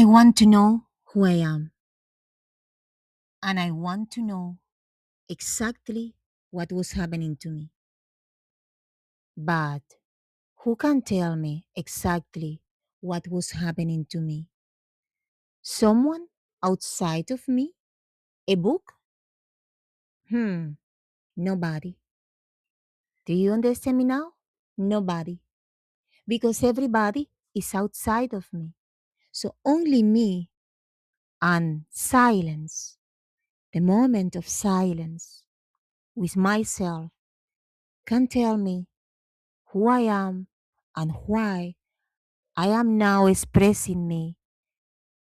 I want to know who I am. And I want to know exactly what was happening to me. But who can tell me exactly what was happening to me? Someone outside of me? A book? Nobody. Do you understand me now? Nobody. Because everybody is outside of me. So only me and silence, the moment of silence with myself, can tell me who I am and why I am now expressing me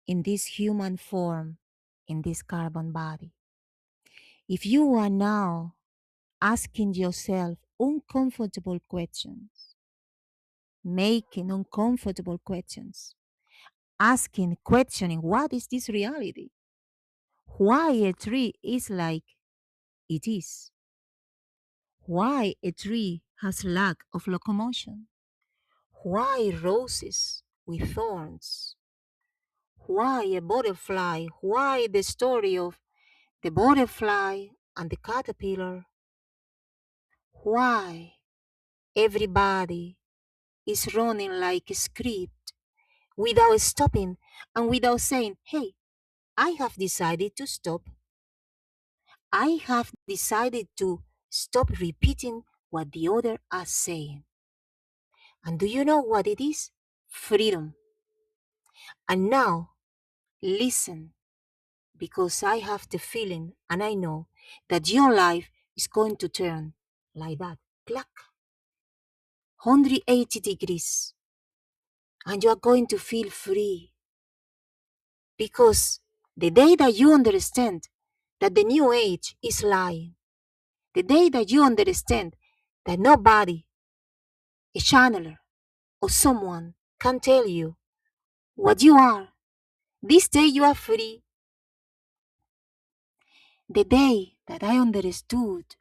in this human form, in this carbon body. If you are now asking yourself uncomfortable questions, making uncomfortable questions, asking, questioning, what is this reality? Why a tree is like it is? Why a tree has lack of locomotion? Why roses with thorns? Why a butterfly? Why the story of the butterfly and the caterpillar? Why everybody is running like a script without stopping and without saying, hey, I have decided to stop. I have decided to stop repeating what the other are saying. And do you know what it is? Freedom. And now, listen, because I have the feeling and I know that your life is going to turn like that. Clack. 180 degrees. And you are going to feel free. Because the day that you understand that the new age is lying, the day that you understand that nobody, a channeler or someone, can tell you what you are, this day you are free. The day that I understood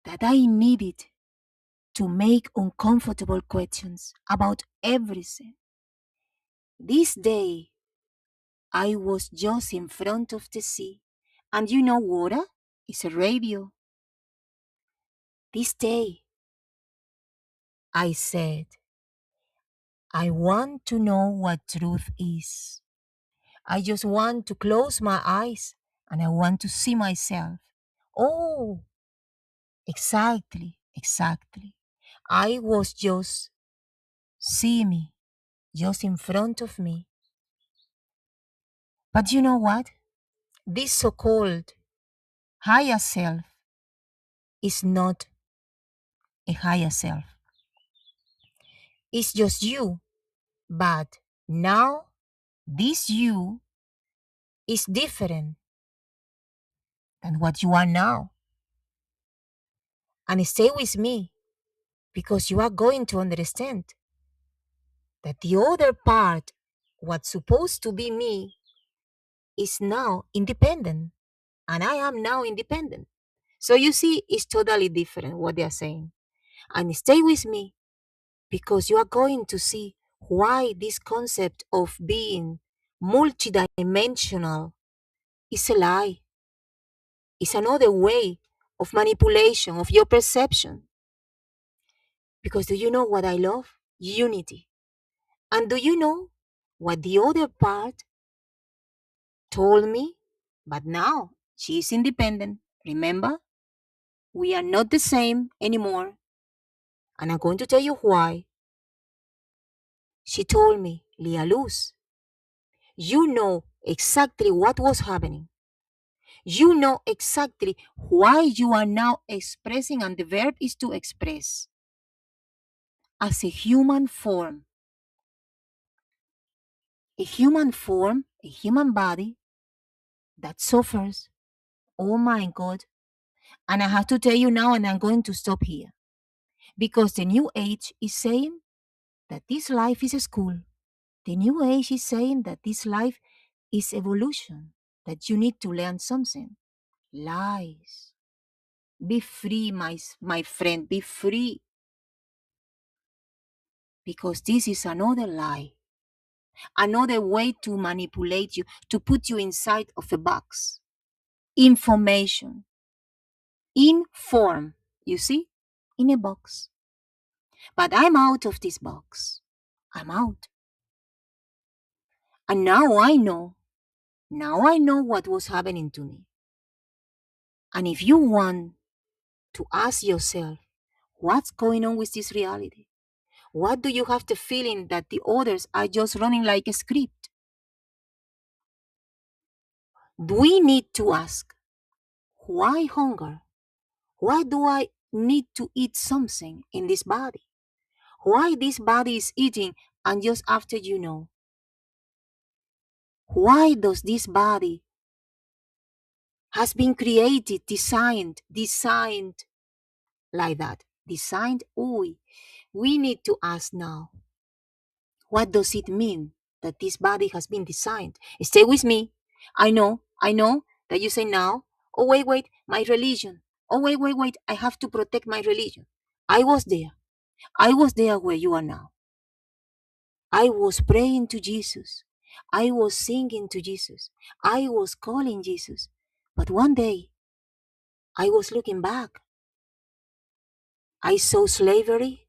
that I needed to make uncomfortable questions about everything. This day, I was just in front of the sea. And you know water is a radio. This day, I said, I want to know what truth is. I just want to close my eyes and I want to see myself. Oh, exactly. I was just see me, just in front of me. But you know what? This so-called higher self is not a higher self. It's just you. But now this you is different than what you are now. And stay with me because you are going to understand that the other part, what's supposed to be me, is now independent. And I am now independent. So you see, it's totally different what they are saying. And stay with me because you are going to see why this concept of being multidimensional is a lie. It's another way of manipulation of your perception. Because do you know what I love? Unity. And do you know what the other part told me? But now she is independent. Remember? We are not the same anymore. And I'm going to tell you why. She told me, Lia Luz, you know exactly what was happening. You know exactly why you are now expressing, and the verb is to express, as a human form. A human form, a human body that suffers. Oh my God. And I have to tell you now, and I'm going to stop here. Because the new age is saying that this life is a school. The new age is saying that this life is evolution, that you need to learn something. Lies. Be free, my friend, be free. Because this is another lie. another way to manipulate you, to put you inside of a box. Information, inform, you see, in a box. But I'm out of this box. I'm out. And now I know what was happening to me. And if you want to ask yourself, what's going on with this reality? What do you have the feeling that the others are just running like a script? We need to ask, why hunger? Why do I need to eat something in this body? Why this body is eating and just after you know? Why does this body has been created, designed like that? Designed, we need to ask now, what does it mean that this body has been designed? Stay with me. I know that you say now, oh, wait, my religion. Oh, wait, I have to protect my religion. I was there. I was there where you are now. I was praying to Jesus. I was singing to Jesus. I was calling Jesus. But one day, I was looking back. I saw slavery.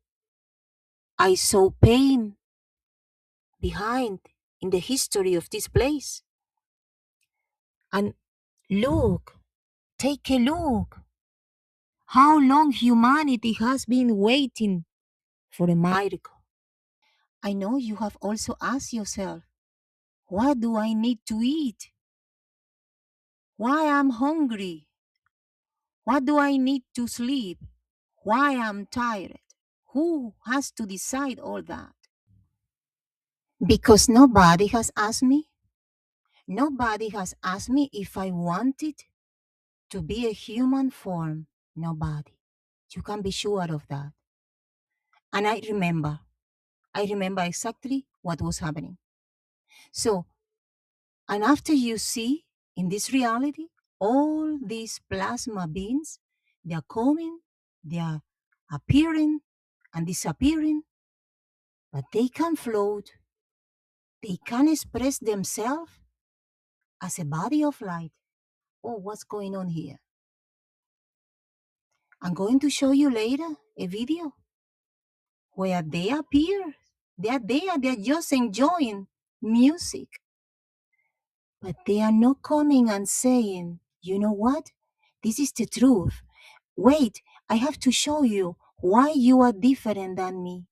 I saw pain behind in the history of this place. And look, take a look. How long humanity has been waiting for a miracle. I know you have also asked yourself, what do I need to eat? Why I'm hungry? What do I need to sleep? Why I'm tired? Who has to decide all that? Because nobody has asked me. Nobody has asked me if I wanted to be a human form. Nobody. You can be sure of that. And I remember exactly what was happening. So, and after you see in this reality, all these plasma beings, they are coming, they are appearing and disappearing, but they can float, they can express themselves as a body of light. Oh, what's going on here? I'm going to show you later a video where they appear. They are there, they're just enjoying music. But they are not coming and saying, you know what? This is the truth. Wait, I have to show you why you are different than me.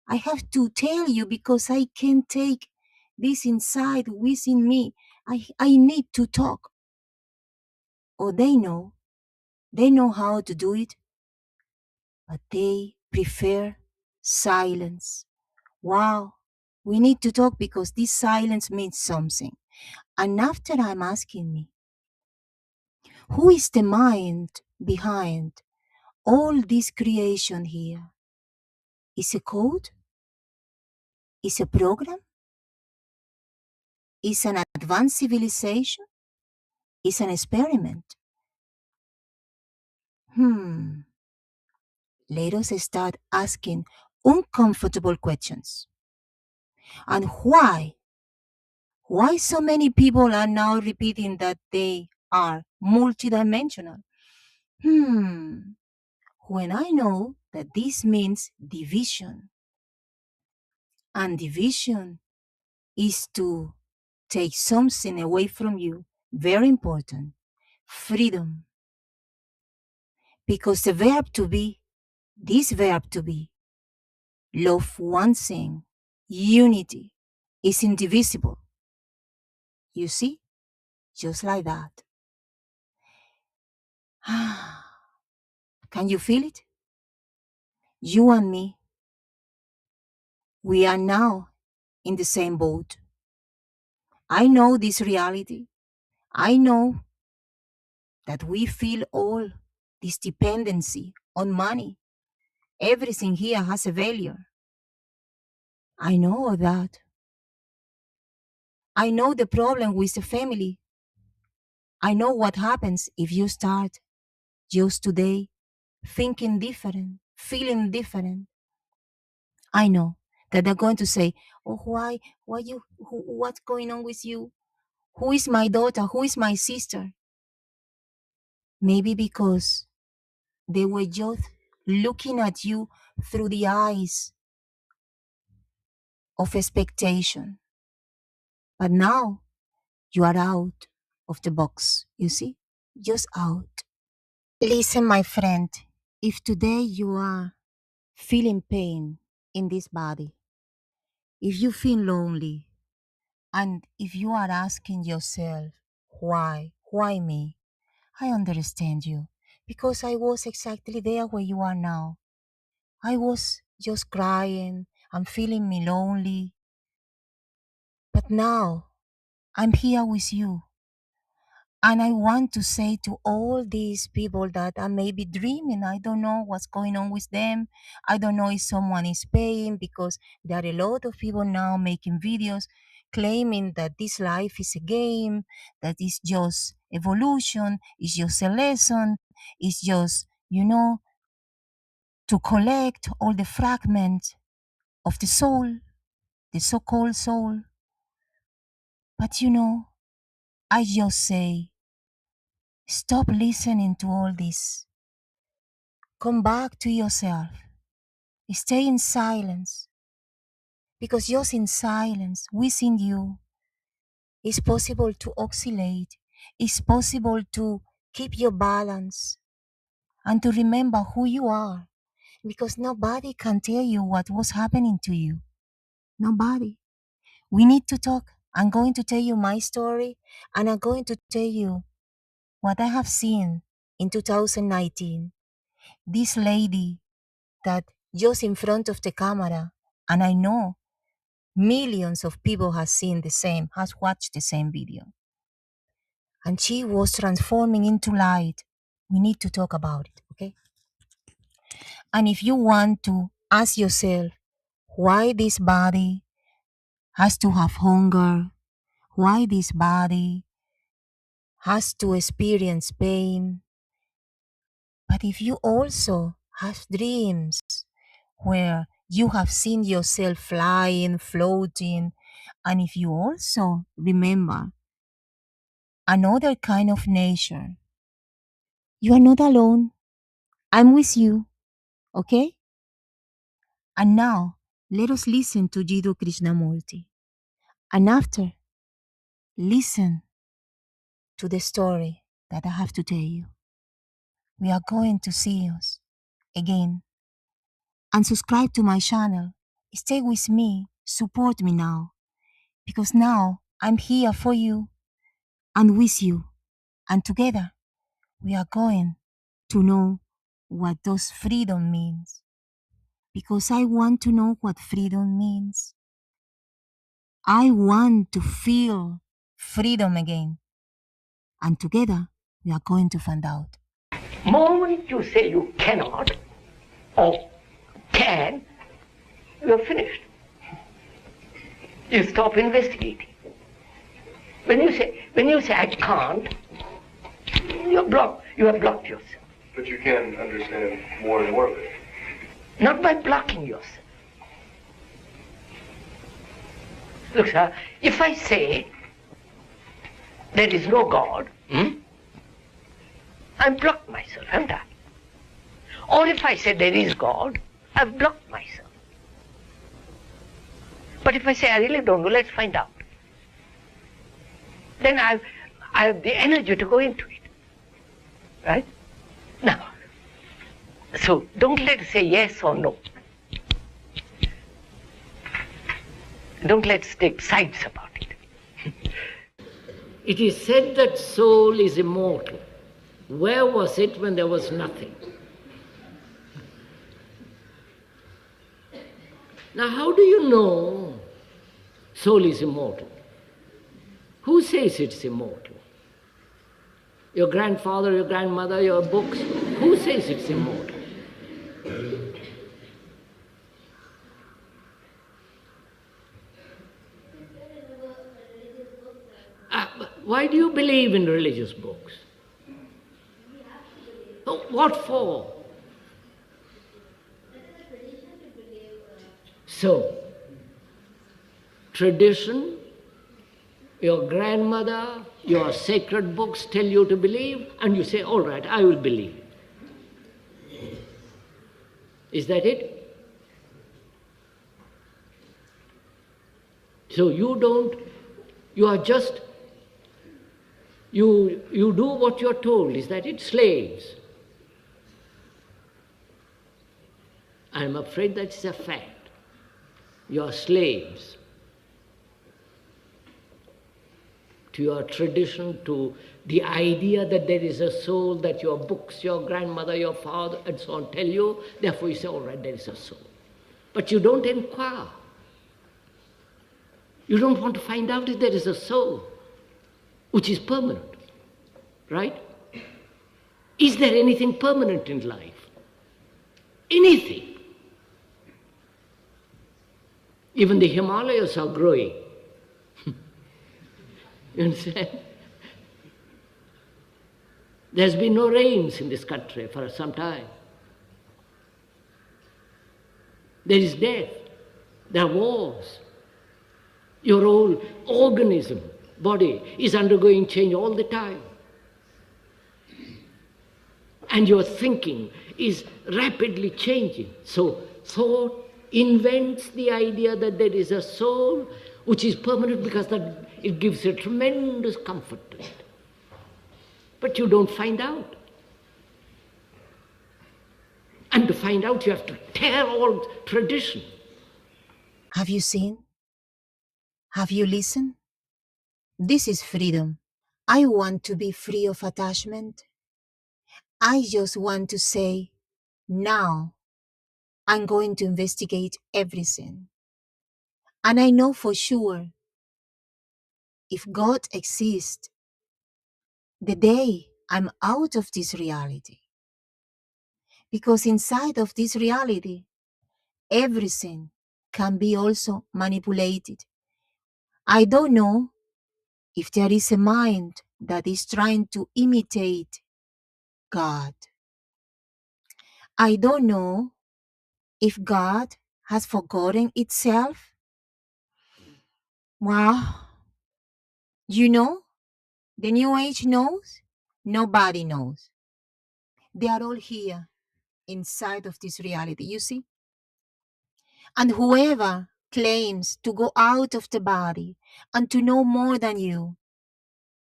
I have to tell you because I can't take this inside within me. I need to talk. Oh, they know how to do it, but they prefer silence. Wow, we need to talk because this silence means something. And after I'm asking me, who is the mind behind all this creation here? Is a code? Is a program? Is an advanced civilization? Is an experiment? Let us start asking uncomfortable questions. And why? Why so many people are now repeating that they are multidimensional? When I know that this means division, and division is to take something away from you, very important, freedom. Because the verb to be, this verb to be, love one thing, unity, is indivisible. You see? Just like that. Can you feel it? You and me, we are now in the same boat. I know this reality. I know that we feel all this dependency on money. Everything here has a value. I know that. I know the problem with the family. I know what happens if you start just today thinking different, feeling different. I know that are going to say, oh, what's going on with you? Who is my daughter? Who is my sister? Maybe because they were just looking at you through the eyes of expectation. But now you are out of the box, you see? Just out. Listen, my friend, if today you are feeling pain in this body, if you feel lonely, and if you are asking yourself, why me? I understand you, because I was exactly there where you are now. I was just crying and feeling me lonely. But now I'm here with you. And I want to say to all these people that are maybe dreaming, I don't know what's going on with them. I don't know if someone is paying, because there are a lot of people now making videos claiming that this life is a game, that it's just evolution, it's just a lesson, it's just, to collect all the fragments of the soul, the so-called soul. But I just say, stop listening to all this. Come back to yourself. Stay in silence. Because just in silence, within you, it's possible to oscillate. It's possible to keep your balance and to remember who you are. Because nobody can tell you what was happening to you. Nobody. We need to talk. I'm going to tell you my story, and I'm going to tell you what I have seen in 2019. This lady that just in front of the camera, and I know millions of people has watched the same video. And she was transforming into light. We need to talk about it, okay? And if you want to ask yourself why this body has to have hunger, why this body has to experience pain, but if you also have dreams where you have seen yourself flying, floating, and if you also remember another kind of nature, you are not alone. I'm with you, okay? And now, let us listen to Jiddu Krishnamurti. And after, listen to the story that I have to tell you. We are going to see us again. And subscribe to my channel. Stay with me. Support me now. Because now I'm here for you and with you. And together we are going to know what does freedom means. Because I want to know what freedom means. I want to feel freedom again. And together we are going to find out. Moment you say you cannot or can, you're finished. You stop investigating. When you say I can't, you have blocked yourself. But you can understand more and more of it. Not by blocking yourself. Look, sir, if I say there is no God, I'm blocked myself, haven't I? Or if I say there is God, I've blocked myself. But if I say I really don't know, let's find out. Then I have the energy to go into it. Right? Now, so don't let's say yes or no. Don't let's take sides about it. It is said that soul is immortal. Where was it when there was nothing? Now, how do you know soul is immortal? Who says it's immortal? Your grandfather, your grandmother, your books? Who says it's immortal? Why do you believe in religious books? Oh, what for? So, tradition, your grandmother, your sacred books tell you to believe, and you say, all right, I will believe. Is that it? So you are just, you do what you're told. Is that it? Slaves. I'm afraid that's a fact. You are slaves to your tradition, to the idea that there is a soul, that your books, your grandmother, your father, and so on tell you. Therefore you say, all right, there is a soul. But you don't inquire. You don't want to find out if there is a soul, which is permanent, right? Is there anything permanent in life? Anything. Even the Himalayas are growing. You understand? There's been no rains in this country for some time. There is death. There are wars. Your whole organism, body, is undergoing change all the time. And your thinking is rapidly changing. So thought invents the idea that there is a soul which is permanent, because that it gives a tremendous comfort to it. But you don't find out. And to find out, you have to tear all tradition. Have you seen? Have you listened? This is freedom. I want to be free of attachment. I just want to say, now I'm going to investigate everything. And I know for sure, if God exists, the day I'm out of this reality. Because inside of this reality, everything can be also manipulated. I don't know if there is a mind that is trying to imitate God. I don't know if God has forgotten itself. Well, you know, the New Age knows, nobody knows. They are all here inside of this reality, you see? And whoever claims to go out of the body and to know more than you,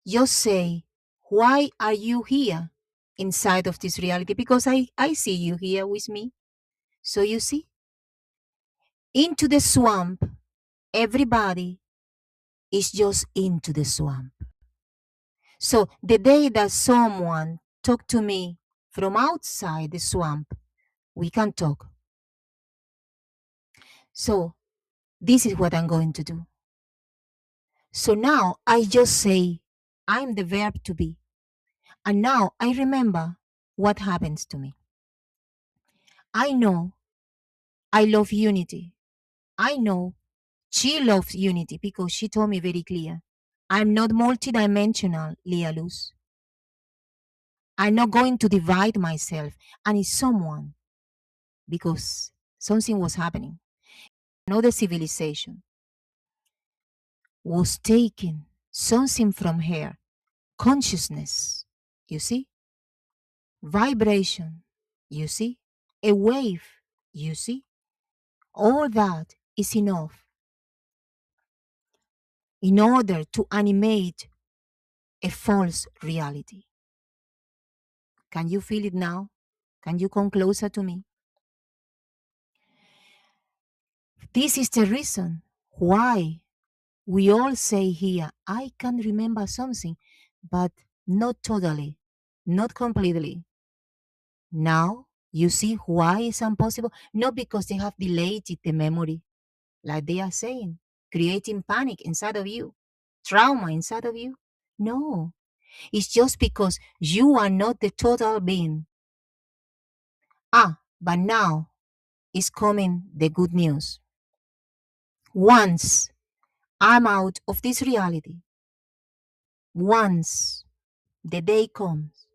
just say, why are you here inside of this reality? Because I see you here with me. So you see, into the swamp, everybody is just into the swamp. So the day that someone talk to me from outside the swamp, we can talk. So this is what I'm going to do. So now I just say, I'm the verb to be. And now I remember what happens to me. I know I love unity. I know she loves unity because she told me very clear. I'm not multidimensional, Leah Luz. I'm not going to divide myself. And it's someone, because something was happening. Another civilization was taking something from her. Consciousness, you see? Vibration, you see? A wave, you see? All that is enough in order to animate a false reality. Can you feel it now? Can you come closer to me? This is the reason why we all say here, I can remember something, but not totally, not completely. Now, you see why it's impossible? Not because they have delayed the memory, like they are saying, creating panic inside of you, trauma inside of you. No, it's just because you are not the total being. But now is coming the good news. Once I'm out of this reality, once the day comes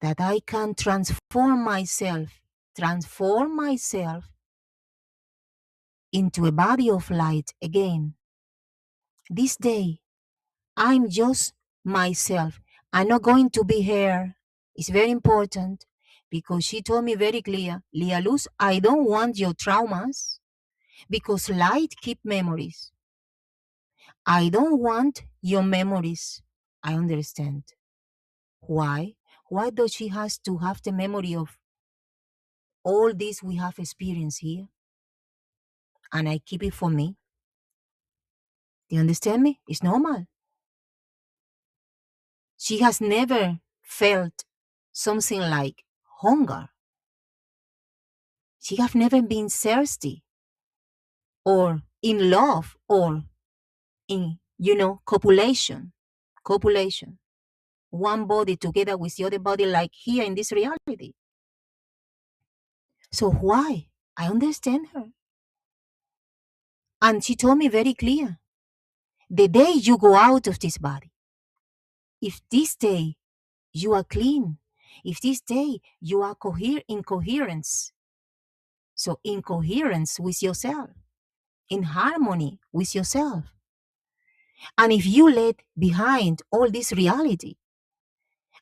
that I can transform myself into a body of light again. This day, I'm just myself. I'm not going to be here. It's very important because she told me very clear, Lia Luz, I don't want your traumas because light keep memories. I don't want your memories. I understand. Why? Why does she has to have the memory of all this we have experienced here? And I keep it for me. Do you understand me? It's normal. She has never felt something like hunger. She have never been thirsty or in love or in, copulation. Copulation. One body together with the other body like here in this reality. So why? I understand her. And she told me very clear, the day you go out of this body, if this day you are clean, if this day you are in coherence, so in coherence with yourself, in harmony with yourself, and if you let behind all this reality,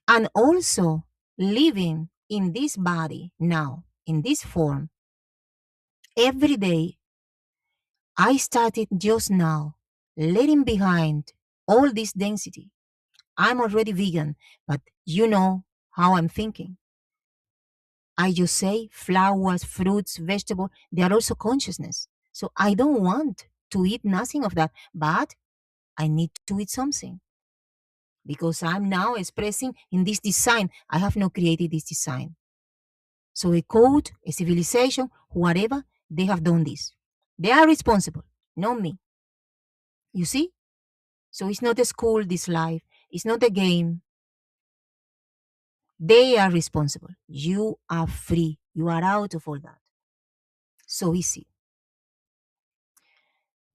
and also living in this body now, in this form, every day, I started just now letting behind all this density. I'm already vegan, but you know how I'm thinking. I just say flowers, fruits, vegetables, they are also consciousness. So I don't want to eat nothing of that, but I need to eat something because I'm now expressing in this design. I have not created this design. So a code, a civilization, whatever, they have done this. They are responsible, not me. You see? So it's not a school, this life. It's not a game. They are responsible. You are free. You are out of all that. So easy.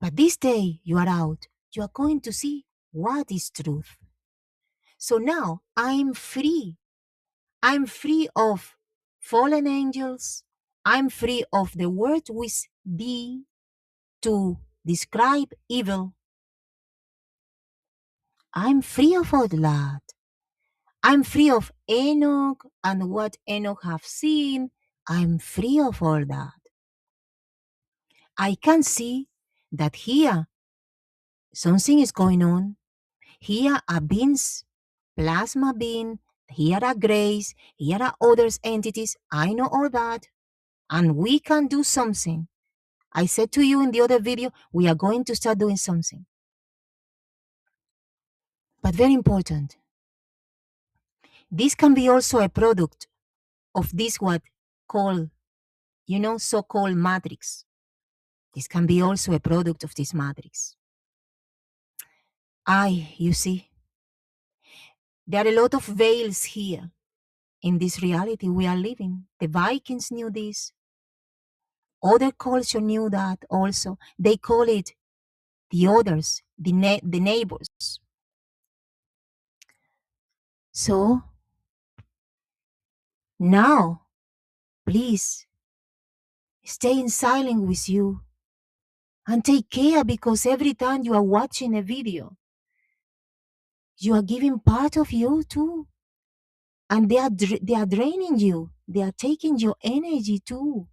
But this day you are out. You are going to see what is truth. So now I'm free. I'm free of fallen angels. I'm free of the word with D to describe evil. I'm free of all that. I'm free of Enoch and what Enoch have seen. I'm free of all that. I can see that here something is going on. Here are beings, plasma being, here are grays, here are others entities. I know all that. And we can do something. I said to you in the other video, we are going to start doing something. But very important, this can be also a product of this what called, so-called matrix. This can be also a product of this matrix. You see, there are a lot of veils here in this reality we are living. The Vikings knew this. Other culture knew that also. They call it the others, the neighbors. So now, please stay in silence with you and take care because every time you are watching a video, you are giving part of you too. And they are draining you. They are taking your energy too.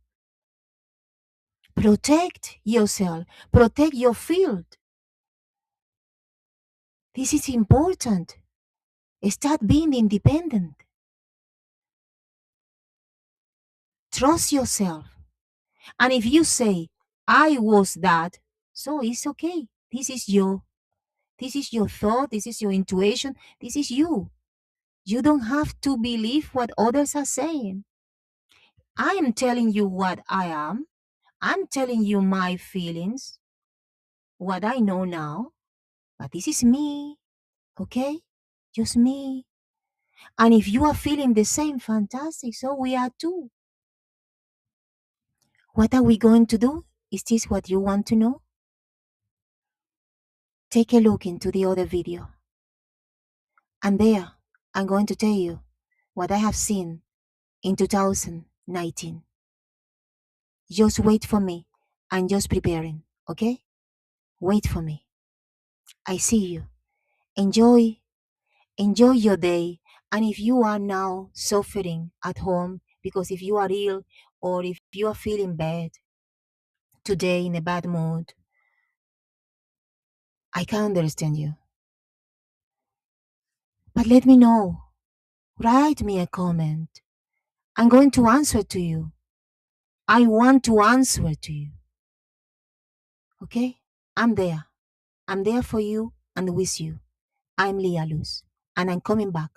Protect yourself. Protect your field. This is important. Start being independent. Trust yourself. And if you say, I was that, so it's okay. This is your thought. This is your intuition. This is you. You don't have to believe what others are saying. I am telling you what I am. I'm telling you my feelings, what I know now. But this is me, okay? Just me. And if you are feeling the same, fantastic. So we are too. What are we going to do? Is this what you want to know? Take a look into the other video. And there, I'm going to tell you what I have seen in 2019. Just wait for me. I'm just preparing, okay? Wait for me. I see you. Enjoy, enjoy your day. And if you are now suffering at home, because if you are ill or if you are feeling bad today in a bad mood, I can understand you. But let me know. Write me a comment. I'm going to answer to you. I want to answer to you. Okay? I'm there. I'm there for you and with you. I'm Leah Luz, and I'm coming back.